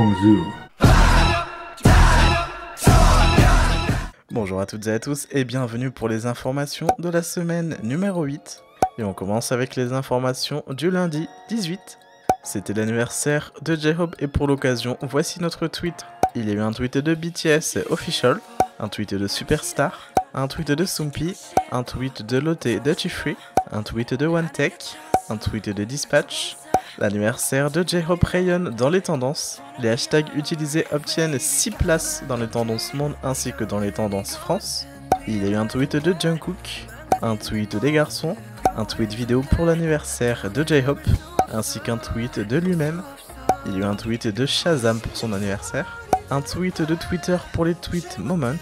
Bonjour. Bonjour à toutes et à tous et bienvenue pour les informations de la semaine numéro 8. Et on commence avec les informations du lundi 18. C'était l'anniversaire de J-Hope et pour l'occasion, voici notre tweet. Il y a eu un tweet de BTS Official, un tweet de Superstar, un tweet de Sumpy, un tweet de Lotte Duty-Free, un tweet de OneTech, un tweet de Dispatch. L'anniversaire de J-Hope rayonne dans les tendances. Les hashtags utilisés obtiennent 6 places dans les tendances monde ainsi que dans les tendances France. Il y a eu un tweet de Jungkook, un tweet des garçons, un tweet vidéo pour l'anniversaire de J-Hope, ainsi qu'un tweet de lui-même. Il y a eu un tweet de Shazam pour son anniversaire, un tweet de Twitter pour les tweet moments,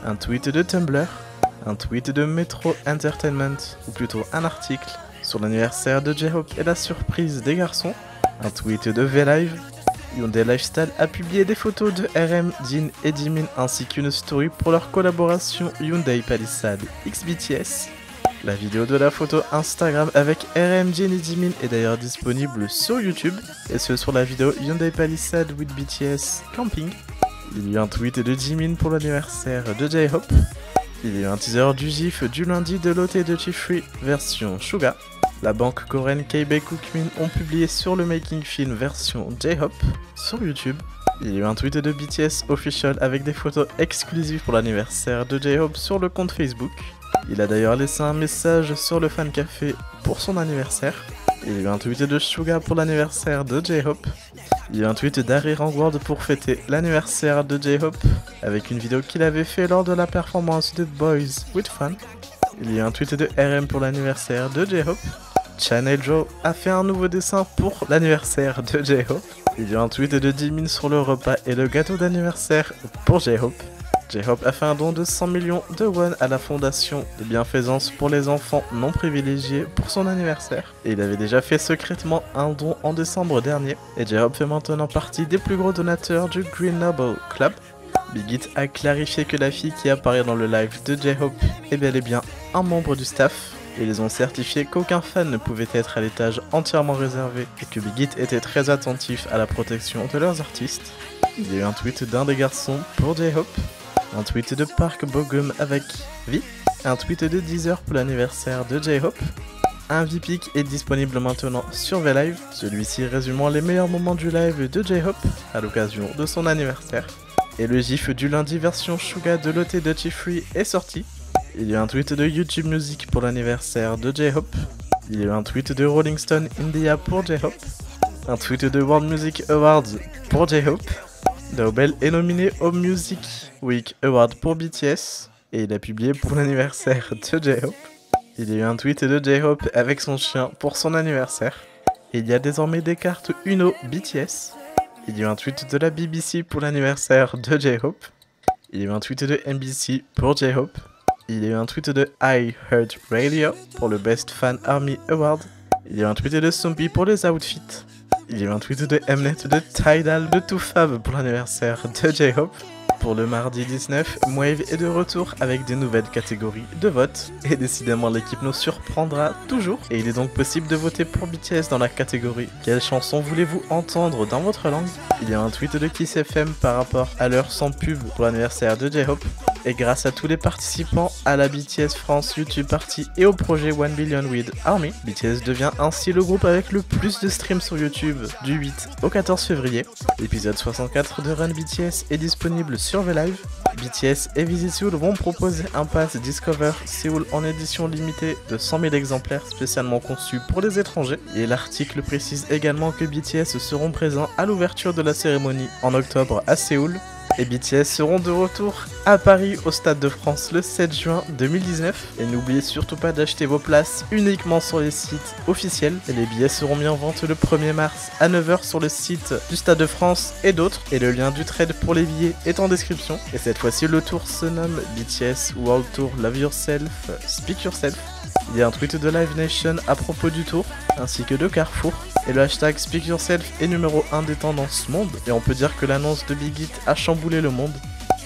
un tweet de Tumblr, un tweet de Metro Entertainment, ou plutôt un article sur l'anniversaire de J-Hope et la surprise des garçons, un tweet de V-Live. Hyundai Lifestyle a publié des photos de RM, Jin et Jimin ainsi qu'une story pour leur collaboration Hyundai Palisade x BTS. La vidéo de la photo Instagram avec RM, Jin et Jimin est d'ailleurs disponible sur YouTube, et ce sur la vidéo Hyundai Palisade with BTS Camping. Il y a eu un tweet de Jimin pour l'anniversaire de J-Hope. Il y a eu un teaser du gif du lundi de Lotte Duty-Free version Suga. La banque coréenne KB Kookmin ont publié sur le making film version J-Hope sur YouTube. Il y a eu un tweet de BTS Official avec des photos exclusives pour l'anniversaire de J-Hope sur le compte Facebook. Il a d'ailleurs laissé un message sur le fan café pour son anniversaire. Il y a eu un tweet de Suga pour l'anniversaire de J-Hope. Il y a eu un tweet d'Harry Rangward pour fêter l'anniversaire de J-Hope avec une vidéo qu'il avait fait lors de la performance de Boys with Fun. Il y a eu un tweet de RM pour l'anniversaire de J-Hope. Channel Joe a fait un nouveau dessin pour l'anniversaire de J-Hope. Il y a eu un tweet de Jimin sur le repas et le gâteau d'anniversaire pour J-Hope. J-Hope a fait un don de 100 millions de won à la fondation de bienfaisance pour les enfants non privilégiés pour son anniversaire. Et il avait déjà fait secrètement un don en décembre dernier. Et J-Hope fait maintenant partie des plus gros donateurs du Green Noble Club. Big Hit a clarifié que la fille qui apparaît dans le live de J-Hope est bel et bien un membre du staff. Et ils ont certifié qu'aucun fan ne pouvait être à l'étage entièrement réservé et que Big Hit était très attentif à la protection de leurs artistes. Il y a eu un tweet d'un des garçons pour J-Hope, un tweet de Park Bo-gum avec V, un tweet de Deezer pour l'anniversaire de J-Hope. Un V-Pic est disponible maintenant sur V-Live, celui-ci résumant les meilleurs moments du live de J-Hope à l'occasion de son anniversaire. Et le gif du lundi version Suga de Lotte Duty-Free est sorti. Il y a un tweet de YouTube Music pour l'anniversaire de J-Hope. Il y a un tweet de Rolling Stone India pour J-Hope. Un tweet de World Music Awards pour J-Hope. Daobel est nominé au Music Week Award pour BTS. Et il a publié pour l'anniversaire de J-Hope. Il y a eu un tweet de J-Hope avec son chien pour son anniversaire. Il y a désormais des cartes Uno BTS. Il y a eu un tweet de la BBC pour l'anniversaire de J-Hope. Il y a eu un tweet de NBC pour J-Hope. Il y a eu un tweet de I Heard Radio pour le Best Fan Army Award. Il y a eu un tweet de Sumpy pour les outfits. Il y a eu un tweet de Mnet de Tidal de Too Fab pour l'anniversaire de J-Hope. Pour le mardi 19, Wave est de retour avec des nouvelles catégories de vote. Et décidément l'équipe nous surprendra toujours. Et il est donc possible de voter pour BTS dans la catégorie quelle chanson voulez-vous entendre dans votre langue. Il y a un tweet de Kiss FM par rapport à l'heure sans pub pour l'anniversaire de J-Hope. Et grâce à tous les participants à la BTS France YouTube Party et au projet 1 Billion with Army, BTS devient ainsi le groupe avec le plus de streams sur YouTube du 8 au 14 février. L'épisode 64 de Run BTS est disponible sur V-Live. BTS et Visit Seoul vont proposer un pass Discover Seoul en édition limitée de 100 000 exemplaires spécialement conçu pour les étrangers. Et l'article précise également que BTS seront présents à l'ouverture de la cérémonie en octobre à Séoul. Et BTS seront de retour à Paris au Stade de France le 7 juin 2019. Et n'oubliez surtout pas d'acheter vos places uniquement sur les sites officiels. Et les billets seront mis en vente le 1er mars à 9 h sur le site du Stade de France et d'autres. Et le lien du trade pour les billets est en description. Et cette fois-ci le tour se nomme BTS World Tour Love Yourself, Speak Yourself. Il y a un tweet de Live Nation à propos du tour, ainsi que de Carrefour. Et le hashtag Speak Yourself est numéro 1 des tendances monde. Et on peut dire que l'annonce de Big Hit a chamboulé le monde.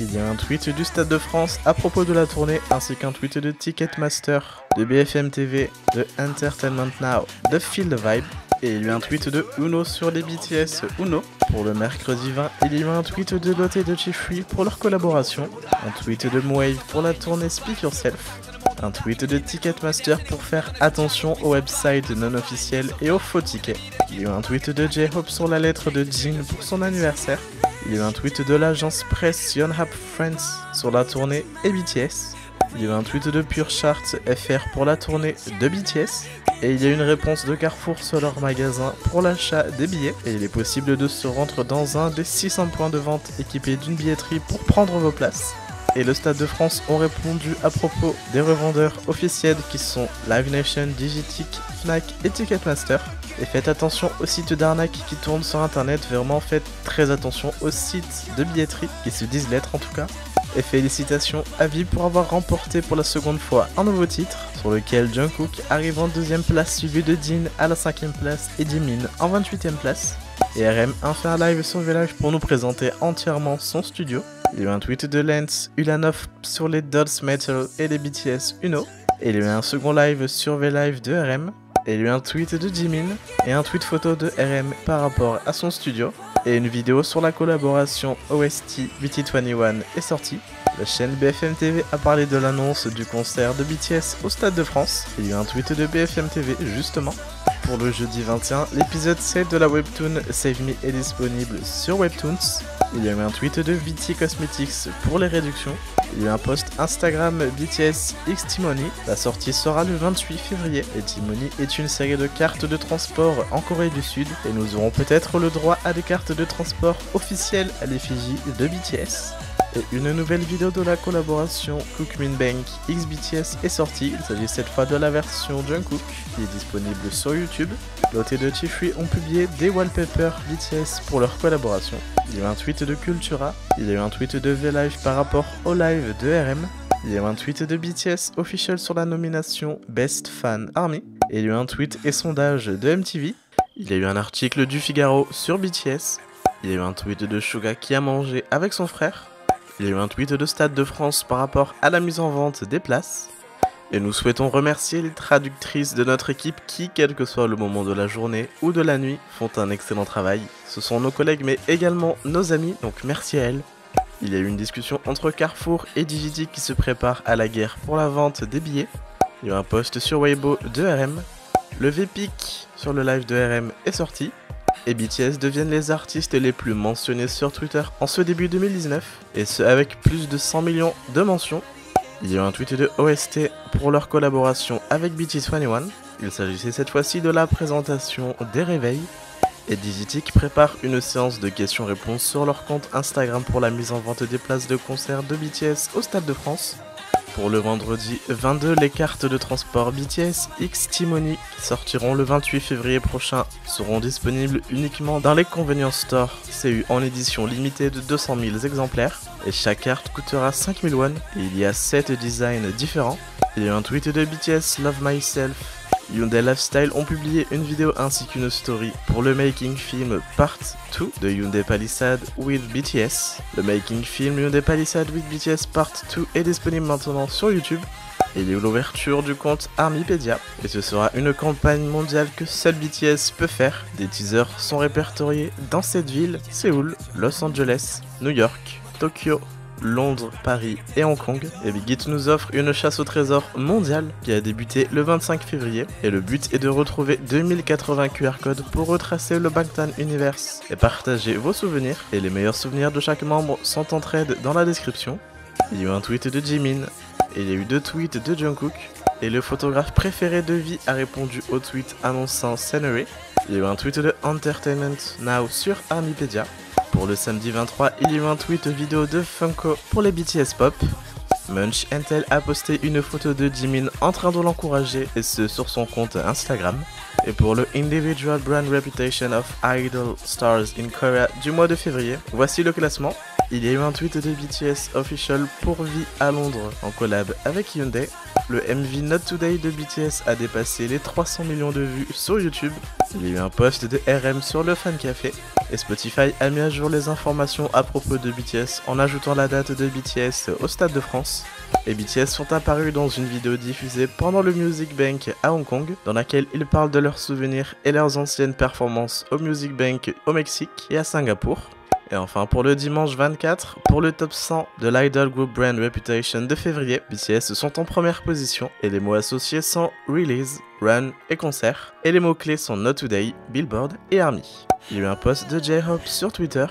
Il y a un tweet du Stade de France à propos de la tournée, ainsi qu'un tweet de Ticketmaster, de BFM TV, de Entertainment Now, de Feel the Vibe. Et il y a eu un tweet de Uno sur les BTS Uno. Pour le mercredi 20, il y a eu un tweet de Lotte et de Chief pour leur collaboration. Un tweet de Mwave pour la tournée Speak Yourself. Un tweet de Ticketmaster pour faire attention aux websites non officiels et aux faux tickets. Il y a eu un tweet de J-Hope sur la lettre de Jin pour son anniversaire. Il y a eu un tweet de l'agence presse Yonhap Friends sur la tournée et BTS. Il y a eu un tweet de Pure Chart FR pour la tournée de BTS. Et il y a eu une réponse de Carrefour sur leur magasin pour l'achat des billets. Et il est possible de se rendre dans un des 600 points de vente équipés d'une billetterie pour prendre vos places. Et le Stade de France ont répondu à propos des revendeurs officiels qui sont Live Nation, Digitic, Fnac et Ticketmaster. Et faites attention aux sites d'arnaque qui tournent sur internet, vraiment faites très attention aux sites de billetterie qui se disent lettres en tout cas. Et félicitations à V pour avoir remporté pour la seconde fois un nouveau titre, sur lequel Jungkook arrive en 2ème place suivi de Jin à la 5ème place et Jimin en 28ème place. Et RM fait un live sur V-Live pour nous présenter entièrement son studio. Il y a eu un tweet de Lance Ulanov sur les Dolls Metal et les BTS Uno. Et il y a eu un second live sur V-Live de RM. Et il y a eu un tweet de Jimin et un tweet photo de RM par rapport à son studio. Et une vidéo sur la collaboration OST BT21 est sortie. La chaîne BFM TV a parlé de l'annonce du concert de BTS au Stade de France. Il y a eu un tweet de BFM TV justement. Pour le jeudi 21, l'épisode 7 de la webtoon Save Me est disponible sur Webtoons. Il y a eu un tweet de VT Cosmetics pour les réductions. Il y a eu un post Instagram BTS X Timony. La sortie sera le 28 février et Timony est une série de cartes de transport en Corée du Sud et nous aurons peut-être le droit à des cartes de transport officielles à l'effigie de BTS. Et une nouvelle vidéo de la collaboration Cookmin Bank X BTS est sortie. Il s'agit cette fois de la version Jungkook qui est disponible sur YouTube. Lotte et de Chief ont publié des wallpapers BTS pour leur collaboration. Il y a eu un tweet de Cultura. Il y a eu un tweet de V-Live par rapport au live de RM. Il y a eu un tweet de BTS officiel sur la nomination Best Fan Army. Et il y a eu un tweet et sondage de MTV. Il y a eu un article du Figaro sur BTS. Il y a eu un tweet de Suga qui a mangé avec son frère. Il y a eu un tweet de Stade de France par rapport à la mise en vente des places. Et nous souhaitons remercier les traductrices de notre équipe qui, quel que soit le moment de la journée ou de la nuit, font un excellent travail. Ce sont nos collègues mais également nos amis, donc merci à elles. Il y a eu une discussion entre Carrefour et Digitic qui se préparent à la guerre pour la vente des billets. Il y a eu un post sur Weibo de RM. Le VPIC sur le live de RM est sorti. Et BTS deviennent les artistes les plus mentionnés sur Twitter en ce début 2019, et ce avec plus de 100 millions de mentions. Il y a eu un tweet de OST pour leur collaboration avec BT21. Il s'agissait cette fois-ci de la présentation des réveils. Et Digitic prépare une séance de questions-réponses sur leur compte Instagram pour la mise en vente des places de concert de BTS au Stade de France. Pour le vendredi 22, les cartes de transport BTS X Timony qui sortiront le 28 février prochain seront disponibles uniquement dans les convenience stores CU en édition limitée de 200 000 exemplaires et chaque carte coûtera 5000 won et il y a 7 designs différents. Il y a eu un tweet de BTS Love Myself. Hyundai Lifestyle ont publié une vidéo ainsi qu'une story pour le making film Part 2 de Hyundai Palisade with BTS. Le making film Hyundai Palisade with BTS Part 2 est disponible maintenant sur YouTube. Et il y a eu l'ouverture du compte Armypedia et ce sera une campagne mondiale que seul BTS peut faire. Des teasers sont répertoriés dans cette ville, Séoul, Los Angeles, New York, Tokyo, Londres, Paris et Hong Kong. Et Big Hit nous offre une chasse au trésor mondiale qui a débuté le 25 février et le but est de retrouver 2080 QR codes pour retracer le Bangtan Universe et partager vos souvenirs. Et les meilleurs souvenirs de chaque membre sont en trade dans la description. Il y a eu un tweet de Jimin et il y a eu 2 tweets de Jungkook et le photographe préféré de V a répondu au tweet annonçant Scenery. Il y a eu un tweet de Entertainment Now sur Armypedia. Pour le samedi 23, il y a eu un tweet vidéo de Funko pour les BTS Pop. Munch Intel a posté une photo de Jimin en train de l'encourager et ce sur son compte Instagram. Et pour le Individual Brand Reputation of Idol Stars in Korea du mois de février, voici le classement. Il y a eu un tweet de BTS Official pour V à Londres en collab avec Hyundai. Le MV Not Today de BTS a dépassé les 300 millions de vues sur YouTube. Il y a eu un post de RM sur le Fan Café. Et Spotify a mis à jour les informations à propos de BTS en ajoutant la date de BTS au Stade de France. et BTS sont apparus dans une vidéo diffusée pendant le Music Bank à Hong Kong, dans laquelle ils parlent de leurs souvenirs et leurs anciennes performances au Music Bank au Mexique et à Singapour. Et enfin pour le dimanche 24, pour le top 100 de l'Idol Group Brand Reputation de février, BTS sont en première position et les mots associés sont Release, Run et Concert, et les mots clés sont Not Today, Billboard et ARMY. Il y a eu un post de J-Hope sur Twitter,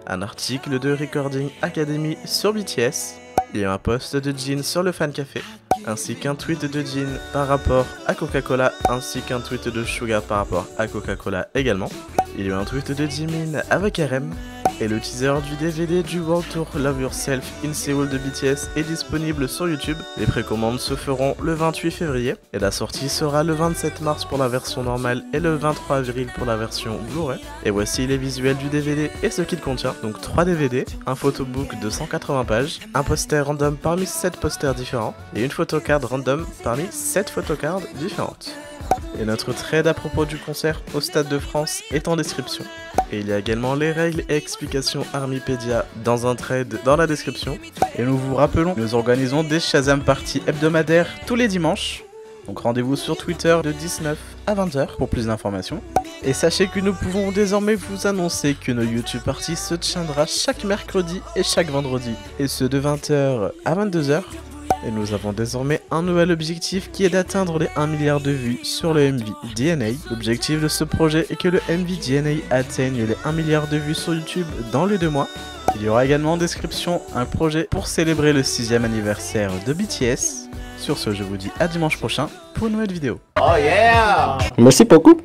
un article de Recording Academy sur BTS, il y a eu un post de Jin sur le Fan Café, ainsi qu'un tweet de Jin par rapport à Coca-Cola, ainsi qu'un tweet de Suga par rapport à Coca-Cola également. Il y a eu un tweet de Jimin avec RM, et le teaser du DVD du World Tour Love Yourself in Seoul de BTS est disponible sur YouTube. Les précommandes se feront le 28 février et la sortie sera le 27 mars pour la version normale et le 23 avril pour la version Blu-ray. Et voici les visuels du DVD et ce qu'il contient. Donc 3 DVD, un photobook de 180 pages, un poster random parmi 7 posters différents et une photocard random parmi 7 photocards différentes. Et notre thread à propos du concert au Stade de France est en description. Et il y a également les règles et explications Armypedia dans un thread dans la description. Et nous vous rappelons, nous organisons des Shazam Party hebdomadaires tous les dimanches. Donc rendez-vous sur Twitter de 19 à 20h pour plus d'informations. Et sachez que nous pouvons désormais vous annoncer que nos YouTube Parties se tiendra chaque mercredi et chaque vendredi. Et ce de 20h à 22h. Et nous avons désormais un nouvel objectif qui est d'atteindre les 1 milliard de vues sur le MV DNA. L'objectif de ce projet est que le MV DNA atteigne les 1 milliard de vues sur YouTube dans les 2 mois. Il y aura également en description un projet pour célébrer le 6e anniversaire de BTS. Sur ce, je vous dis à dimanche prochain pour une nouvelle vidéo. Oh yeah! Merci beaucoup!